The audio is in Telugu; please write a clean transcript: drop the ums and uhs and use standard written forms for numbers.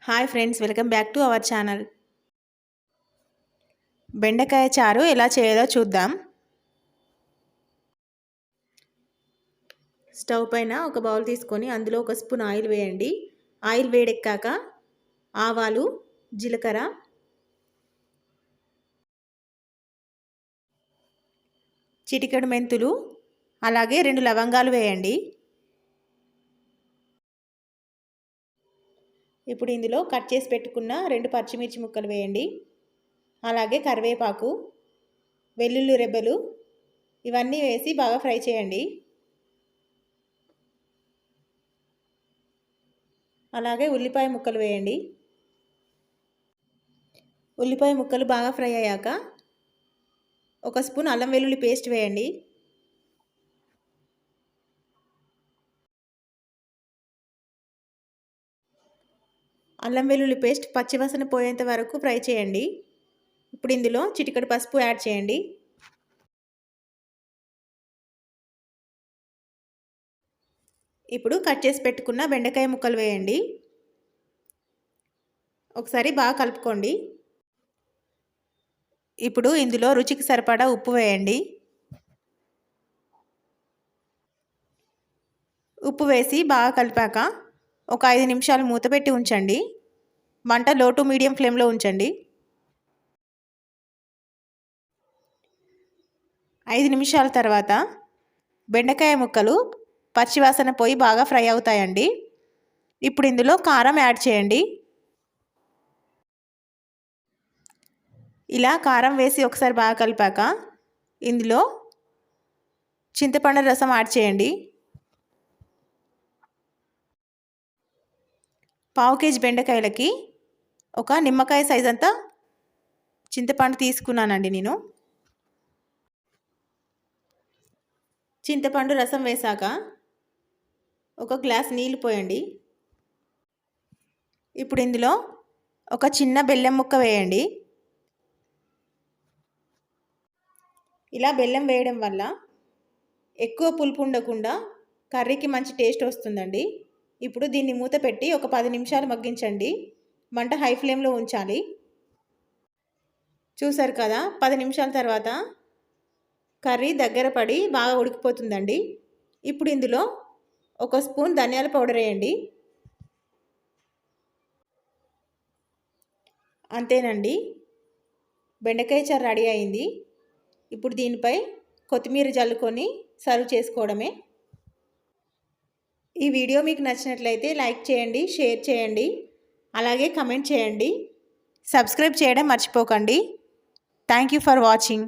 Hi friends, welcome back to our channel. బెండకాయ చారు ఎలా చేయాలో చూద్దాం. స్టవ్ పైన ఒక బౌల్ తీసుకొని అందులో ఒక స్పూన్ ఆయిల్ వేయండి. ఆయిల్ వేడెక్కాక ఆవాలు, జీలకర్ర, చిటికెడు మెంతులు, అలాగే 2 లవంగాలు వేయండి. ఇప్పుడు ఇందులో కట్ చేసి పెట్టుకున్న 2 పచ్చిమిర్చి ముక్కలు వేయండి. అలాగే కరివేపాకు, వెల్లుల్లి రెబ్బలు ఇవన్నీ వేసి బాగా ఫ్రై చేయండి. అలాగే ఉల్లిపాయ ముక్కలు వేయండి. ఉల్లిపాయ ముక్కలు బాగా ఫ్రై అయ్యాక ఒక స్పూన్ అల్లం వెల్లుల్లి పేస్ట్ వేయండి. అల్లం వెల్లుల్లి పేస్ట్ పచ్చివాసన పోయేంత వరకు ఫ్రై చేయండి. ఇప్పుడు ఇందులో చిటికెడు పసుపు యాడ్ చేయండి. ఇప్పుడు కట్ చేసి పెట్టుకున్న బెండకాయ ముక్కలు వేయండి. ఒకసారి బాగా కలుపుకోండి. ఇప్పుడు ఇందులో రుచికి సరిపడా ఉప్పు వేయండి. ఉప్పు వేసి బాగా కలిపాక ఒక 5 నిమిషాలు మూత పెట్టి ఉంచండి. మంట లో టు మీడియం ఫ్లేమ్లో ఉంచండి. 5 నిమిషాల తర్వాత బెండకాయ ముక్కలు పచ్చివాసన పోయి బాగా ఫ్రై అవుతాయండి. ఇప్పుడు ఇందులో కారం యాడ్ చేయండి. ఇలా కారం వేసి ఒకసారి బాగా కలిపాక ఇందులో చింతపండు రసం యాడ్ చేయండి. 1/2 కేజీ బెండకాయలకి ఒక నిమ్మకాయ సైజ్ అంతా చింతపండు తీసుకున్నానండి నేను. చింతపండు రసం వేశాక ఒక గ్లాస్ నీళ్ళు పోయండి. ఇప్పుడు ఇందులో ఒక చిన్న బెల్లం ముక్క వేయండి. ఇలా బెల్లం వేయడం వల్ల ఎక్కువ పులుపు ఉండకుండా కర్రీకి మంచి టేస్ట్ వస్తుందండి. ఇప్పుడు దీన్ని మూత పెట్టి ఒక 10 నిమిషాలు మగ్గించండి. మంట హై ఫ్లేమ్లో ఉంచాలి. చూసారు కదా, 10 నిమిషాల తర్వాత కర్రీ దగ్గర పడి బాగా ఉడికిపోతుందండి. ఇప్పుడు ఇందులో ఒక స్పూన్ ధనియాల పౌడర్ వేయండి. అంతేనండి, బెండకాయ చారు రెడీ అయింది. ఇప్పుడు దీనిపై కొత్తిమీర జల్లుకొని సర్వ్ చేసుకోవడమే. ఈ వీడియో మీకు నచ్చినట్లయితే లైక్ చేయండి, షేర్ చేయండి, అలాగే కమెంట్ చేయండి. సబ్స్క్రైబ్ చేయడం మర్చిపోకండి. Thank you for watching.